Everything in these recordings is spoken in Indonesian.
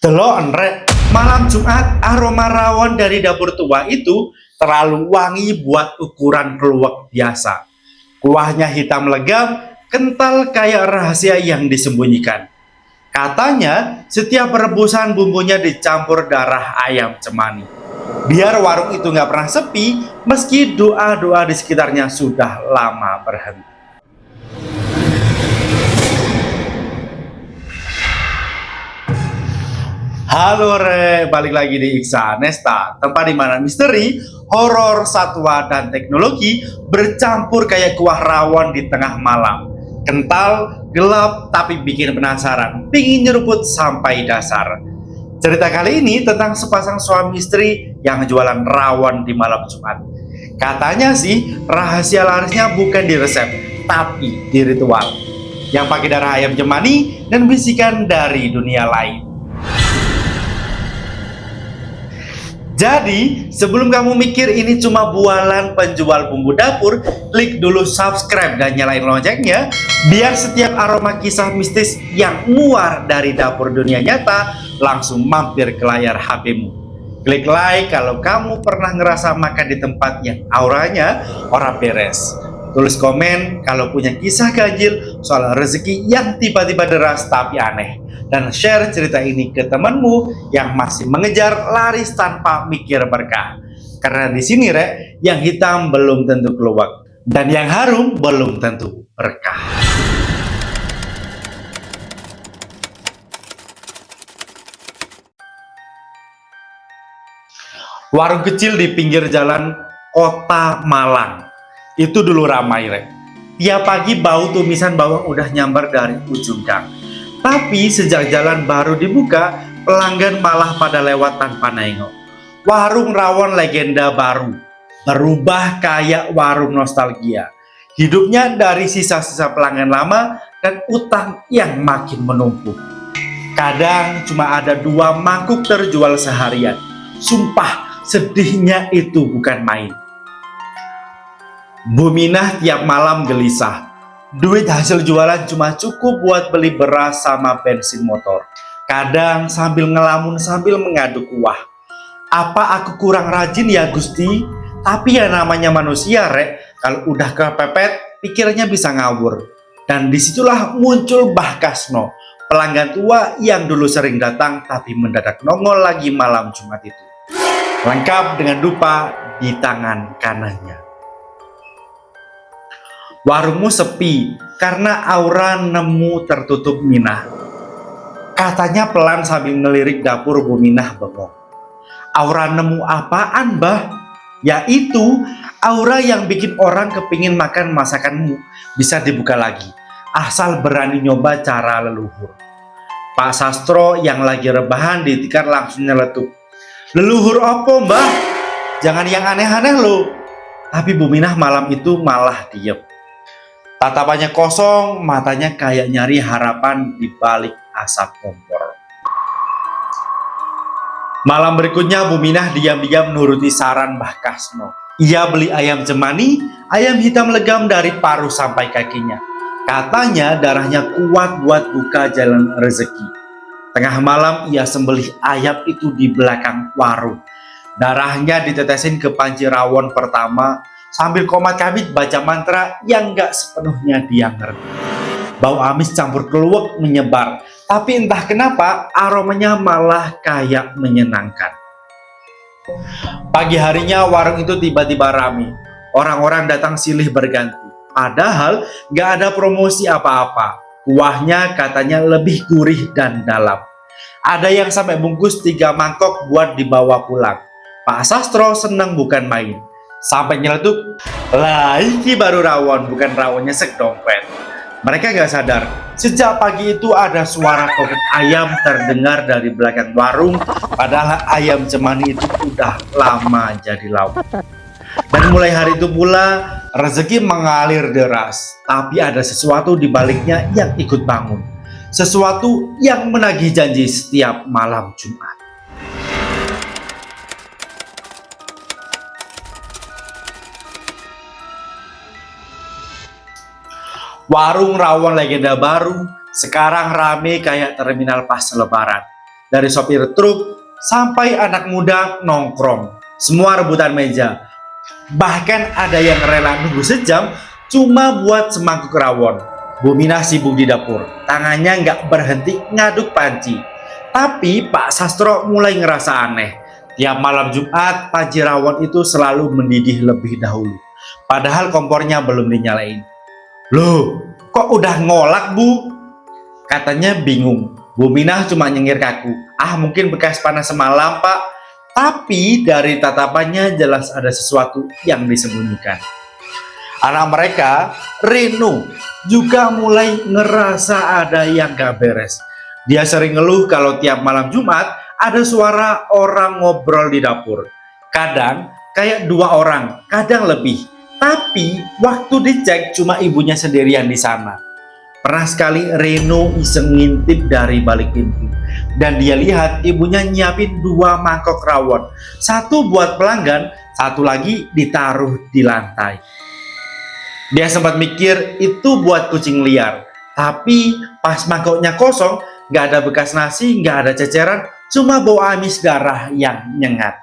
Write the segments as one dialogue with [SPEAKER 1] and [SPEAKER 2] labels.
[SPEAKER 1] Delok Andre, malam Jumat aroma rawon dari dapur tua itu terlalu wangi buat ukuran keluak biasa. Kuahnya hitam legam, kental kayak rahasia yang disembunyikan. Katanya setiap rebusan bumbunya dicampur darah ayam cemani. Biar warung itu nggak pernah sepi, meski doa-doa di sekitarnya sudah lama berhenti. Halo balik lagi di Iksa Nesta, tempat di mana misteri, horor, satwa, dan teknologi bercampur kayak kuah rawon di tengah malam. Kental, gelap, tapi bikin penasaran, pingin nyeruput sampai dasar. Cerita kali ini tentang sepasang suami istri yang jualan rawon di malam Jumat. Katanya sih, rahasia larisnya bukan di resep, tapi di ritual. Yang pakai darah ayam cemani dan bisikan dari dunia lain. Jadi, sebelum kamu mikir ini cuma bualan penjual bumbu dapur, klik dulu subscribe dan nyalain loncengnya, biar setiap aroma kisah mistis yang keluar dari dapur dunia nyata langsung mampir ke layar HP-mu. Klik like kalau kamu pernah ngerasa makan di tempat yang auranya ora beres. Tulis komen kalau punya kisah ganjil soal rezeki yang tiba-tiba deras tapi aneh. Dan share cerita ini ke temanmu yang masih mengejar laris tanpa mikir berkah. Karena di sini yang hitam belum tentu keluar dan yang harum belum tentu berkah. Warung kecil di pinggir jalan kota Malang itu dulu ramai Tiap pagi bau tumisan bawang udah nyambar dari ujung gang. Tapi sejak jalan baru dibuka, pelanggan malah pada lewat tanpa nengok. Warung rawon legenda baru, berubah kayak warung nostalgia. Hidupnya dari sisa-sisa pelanggan lama dan utang yang makin menumpuk. Kadang cuma ada 2 mangkuk terjual seharian. Sumpah, sedihnya itu bukan main. Bu Minah tiap malam gelisah. Duit hasil jualan cuma cukup buat beli beras sama bensin motor. Kadang sambil ngelamun sambil mengadu kuah. Apa aku kurang rajin ya Gusti? Tapi ya namanya manusia kalau udah kepepet pikirannya bisa ngawur. Dan disitulah muncul Mbah Kasno, pelanggan tua yang dulu sering datang tapi mendadak nongol lagi malam Jumat itu. Lengkap dengan dupa di tangan kanannya. Warungmu sepi karena aura nemu tertutup Minah. Katanya pelan sambil ngelirik dapur Bu Minah bengong. Aura nemu apaan, Mbah? Yaitu aura yang bikin orang kepingin makan masakanmu bisa dibuka lagi. Asal berani nyoba cara leluhur. Pak Sastro yang lagi rebahan ditikar langsung nyeletuk. Leluhur opo, Mbah? Jangan yang aneh-aneh loh. Tapi Bu Minah malam itu malah diem. Tatapannya kosong, matanya kayak nyari harapan di balik asap kompor. Malam berikutnya Bu Minah diam-diam nuruti saran Mbah Kasno. Ia beli ayam cemani, ayam hitam legam dari paruh sampai kakinya. Katanya darahnya kuat buat buka jalan rezeki. Tengah malam ia sembelih ayam itu di belakang warung. Darahnya ditetesin ke panci rawon pertama, sambil komat kamit baca mantra yang gak sepenuhnya dia ngerti. Bau amis campur keluak menyebar, tapi entah kenapa aromanya malah kayak menyenangkan. Pagi harinya warung itu tiba-tiba ramai. Orang-orang datang silih berganti. Padahal gak ada promosi apa-apa. Kuahnya katanya lebih gurih dan dalam. Ada yang sampai bungkus 3 mangkok buat dibawa pulang. Pak Sastro seneng bukan main. Sampai nyeletuk, lah iki baru rawon, bukan rawon nyesek dompet. Mereka gak sadar, sejak pagi itu ada suara kokok ayam terdengar dari belakang warung, padahal ayam cemani itu udah lama jadi lauk. Dan mulai hari itu pula, rezeki mengalir deras, tapi ada sesuatu di baliknya yang ikut bangun. Sesuatu yang menagih janji setiap malam Jumat. Warung rawon legenda baru sekarang rame kayak terminal pas lebaran. dari sopir truk sampai anak muda nongkrong. Semua rebutan meja. Bahkan ada yang rela nunggu sejam cuma buat semangkuk rawon. Bu Minah sibuk di dapur, tangannya nggak berhenti ngaduk panci. Tapi Pak Sastro mulai ngerasa aneh. Tiap malam Jumat, panci rawon itu selalu mendidih lebih dahulu. Padahal kompornya belum dinyalain. Loh, kok udah ngolak, Bu? Katanya bingung. Bu Minah cuma nyengir kaku. Ah, mungkin bekas panas semalam, Pak. Tapi dari tatapannya jelas ada sesuatu yang disembunyikan. Anak mereka, Reno, juga mulai ngerasa ada yang gak beres. Dia sering ngeluh kalau tiap malam Jumat ada suara orang ngobrol di dapur. Kadang kayak 2 orang, kadang lebih. Tapi waktu dicek cuma ibunya sendirian di sana. Pernah sekali Reno iseng ngintip dari balik pintu. Dan dia lihat ibunya nyiapin 2 mangkok rawon. Satu buat pelanggan, satu lagi ditaruh di lantai. Dia sempat mikir itu buat kucing liar. Tapi pas mangkoknya kosong, gak ada bekas nasi, gak ada ceceran, cuma bau amis darah yang nyengat.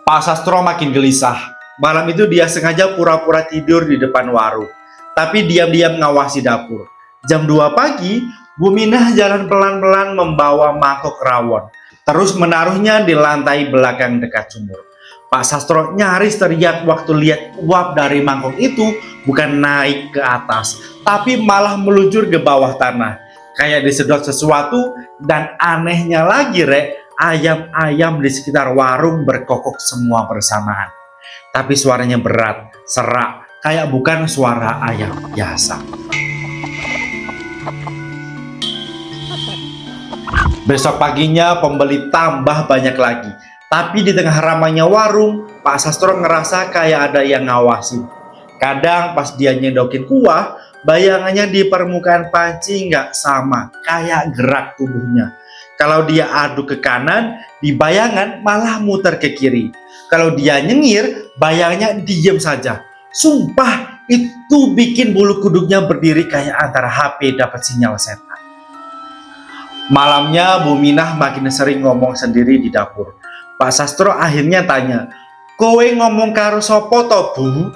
[SPEAKER 1] Pak Sastro makin gelisah. Malam itu dia sengaja pura-pura tidur di depan warung, tapi diam-diam ngawasi dapur. Jam 2 pagi, Bu Minah jalan pelan-pelan membawa mangkok rawon, terus menaruhnya di lantai belakang dekat sumur. Pak Sastro nyaris teriak waktu lihat uap dari mangkok itu bukan naik ke atas, tapi malah meluncur ke bawah tanah. Kayak disedot sesuatu, dan anehnya lagi, ayam-ayam di sekitar warung berkokok semua bersamaan. Tapi suaranya berat, serak, kayak bukan suara ayam biasa. Besok paginya pembeli tambah banyak lagi. Tapi di tengah ramainya warung, Pak Sastro ngerasa kayak ada yang ngawasin. Kadang pas dia nyedokin kuah, bayangannya di permukaan panci nggak sama, kayak gerak tubuhnya. Kalau dia aduk ke kanan, di bayangan malah muter ke kiri. Kalau dia nyengir, bayangannya diem saja. Sumpah, itu bikin bulu kuduknya berdiri kayak antara HP dapat sinyal setan. Malamnya Bu Minah makin sering ngomong sendiri di dapur. Pak Sastro akhirnya tanya, "Kowe ngomong karo sopo to, Bu?"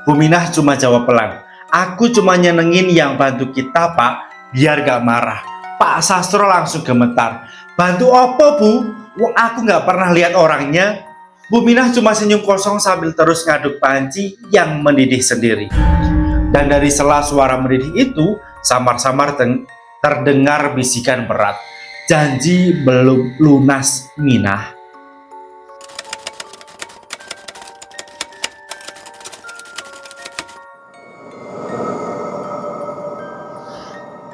[SPEAKER 1] Bu Minah cuma jawab pelan, "Aku cuma nyenengin yang bantu kita, Pak, biar gak marah." Pak Sastro langsung gemetar. "Bantu apa, Bu? Wong aku gak pernah lihat orangnya." Bu Minah cuma senyum kosong sambil terus ngaduk panci yang mendidih sendiri. Dan dari sela suara mendidih itu, samar-samar terdengar bisikan berat. "Janji belum lunas, Minah."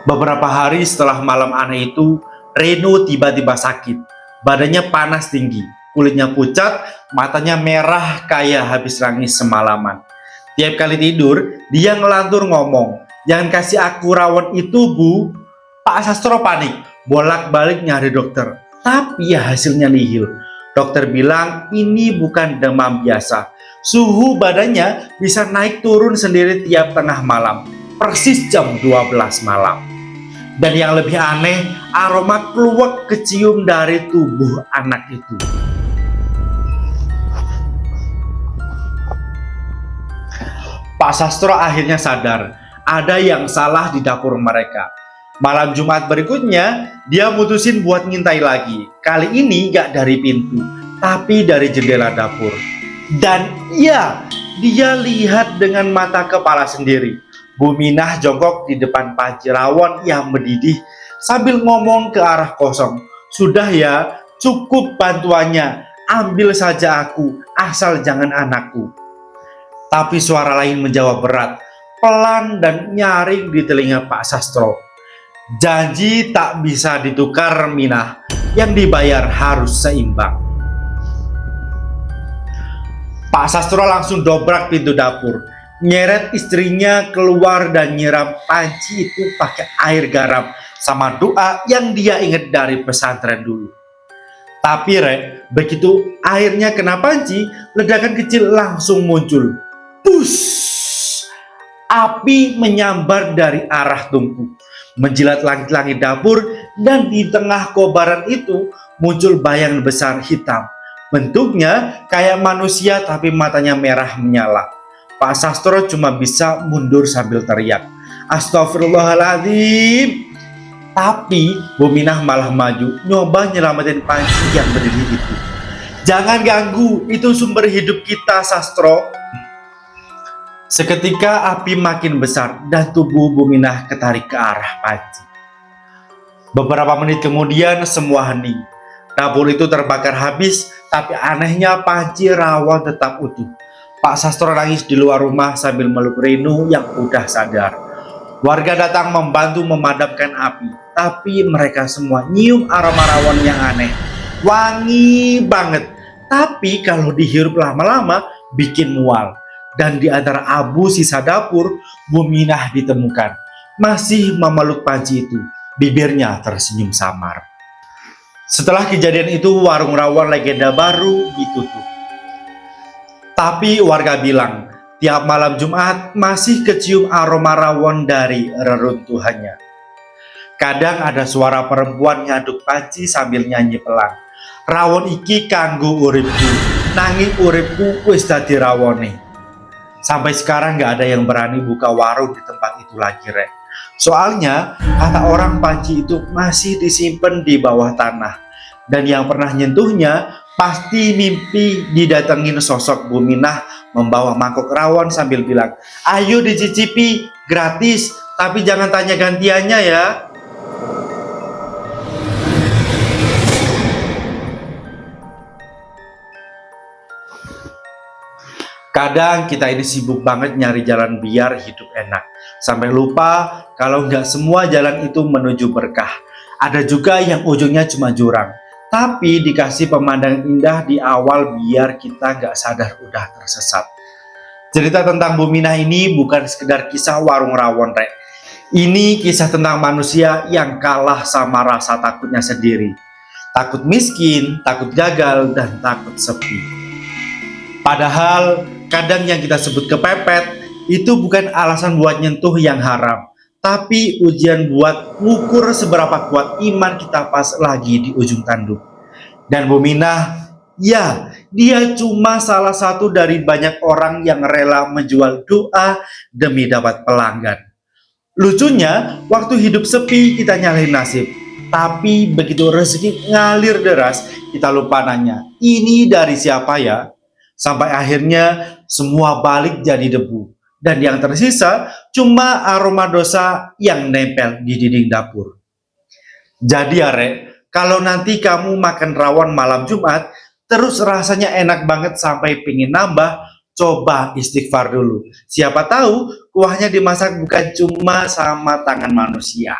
[SPEAKER 1] Beberapa hari setelah malam aneh itu, Reno tiba-tiba sakit. Badannya panas tinggi, kulitnya pucat, matanya merah kayak habis nangis semalaman. Tiap kali tidur, dia ngelantur ngomong, "Jangan kasih aku rawon itu, Bu." Pak Sastro panik, bolak-balik nyari dokter. Tapi hasilnya nihil. Dokter bilang ini bukan demam biasa. Suhu badannya bisa naik turun sendiri tiap tengah malam, persis jam 12 malam. Dan yang lebih aneh, aroma keluak kecium dari tubuh anak itu. Pak Sastro akhirnya sadar, ada yang salah di dapur mereka. Malam Jumat berikutnya, dia mutusin buat ngintai lagi. Kali ini gak dari pintu, tapi dari jendela dapur. Dan iya, dia lihat dengan mata kepala sendiri. Bu Minah jongkok di depan panci rawon yang mendidih sambil ngomong ke arah kosong. "Sudah ya, cukup bantuannya. Ambil saja aku, asal jangan anakku." Tapi suara lain menjawab berat, pelan dan nyaring di telinga Pak Sastro. "Janji tak bisa ditukar, Minah. Yang dibayar harus seimbang." Pak Sastro langsung dobrak pintu dapur, nyeret istrinya keluar dan nyiram panci itu pakai air garam sama doa yang dia ingat dari pesantren dulu. Tapi begitu airnya kena panci, ledakan kecil langsung muncul. Pus! Api menyambar dari arah tungku, menjilat langit-langit dapur dan di tengah kobaran itu muncul bayangan besar hitam. Bentuknya kayak manusia tapi matanya merah menyala. Pak Sastro cuma bisa mundur sambil teriak, "Astagfirullahaladzim!" Tapi Bu Minah malah maju, nyoba nyelamatin Panji yang berdiri itu. "Jangan ganggu, itu sumber hidup kita, Sastro." Seketika api makin besar dan tubuh Bu Minah ketarik ke arah Panji. Beberapa menit kemudian semua hening. Dapur itu terbakar habis, tapi anehnya Panji rawon tetap utuh. Pak Sastro nangis di luar rumah sambil meluk Renu yang udah sadar. Warga datang membantu memadamkan api, tapi mereka semua nyium aroma rawon yang aneh. Wangi banget, tapi kalau dihirup lama-lama bikin mual. Dan di antara abu sisa dapur, Bu Minah ditemukan. Masih memeluk Panji itu, bibirnya tersenyum samar. Setelah kejadian itu, warung rawon legenda baru ditutup. Tapi warga bilang, tiap malam Jumat masih kecium aroma rawon dari reruntuhannya. Kadang ada suara perempuan nyaduk Panji sambil nyanyi pelan. "Rawon iki kanggo uripku, nanging uripku wis dadi rawone." Sampai sekarang gak ada yang berani buka warung di tempat itu lagi, Rek. Soalnya kata orang Panji itu masih disimpan di bawah tanah. Dan yang pernah nyentuhnya pasti mimpi didatengin sosok Bu Minah membawa mangkok rawon sambil bilang, "Ayo dicicipi, gratis, tapi jangan tanya gantiannya ya." Kadang kita ini sibuk banget nyari jalan biar hidup enak. Sampai lupa kalau nggak semua jalan itu menuju berkah. Ada juga yang ujungnya cuma jurang. Tapi dikasih pemandangan indah di awal biar kita nggak sadar udah tersesat. Cerita tentang Bu Minah ini bukan sekedar kisah warung rawon, Rek. Ini kisah tentang manusia yang kalah sama rasa takutnya sendiri. Takut miskin, takut gagal, dan takut sepi. Padahal kadang yang kita sebut kepepet itu bukan alasan buat nyentuh yang haram, tapi ujian buat ngukur seberapa kuat iman kita pas lagi di ujung tanduk. Dan Bu Minah, ya, dia cuma salah satu dari banyak orang yang rela menjual doa demi dapat pelanggan. Lucunya, waktu hidup sepi kita nyalahin nasib, tapi begitu rezeki ngalir deras, kita lupa nanya, "Ini dari siapa ya?" Sampai akhirnya semua balik jadi debu. Dan yang tersisa cuma aroma dosa yang nempel di dinding dapur. Jadi ya, Rek, kalau nanti kamu makan rawon malam Jumat, terus rasanya enak banget sampai pingin nambah, coba istighfar dulu. Siapa tahu kuahnya dimasak bukan cuma sama tangan manusia.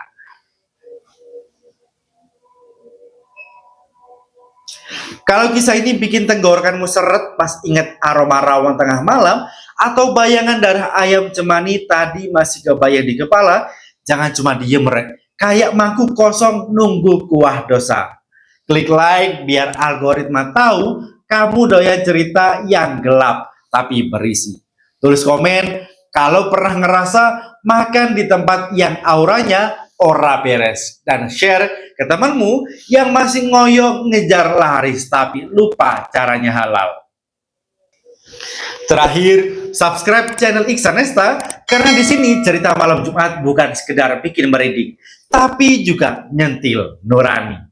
[SPEAKER 1] Kalau kisah ini bikin tenggorokanmu seret pas ingat aroma rawon tengah malam, atau bayangan darah ayam cemani tadi masih kebayang di kepala, jangan cuma diem, Rek. Kayak mangkuk kosong nunggu kuah dosa. Klik like biar algoritma tahu kamu doyan cerita yang gelap tapi berisi. Tulis komen kalau pernah ngerasa makan di tempat yang auranya ora beres, dan share ke temanmu yang masih ngoyo ngejar laris tapi lupa caranya halal. Terakhir, subscribe channel Iksan Nesta karena di sini cerita malam Jumat bukan sekedar bikin merinding, tapi juga nyentil nurani.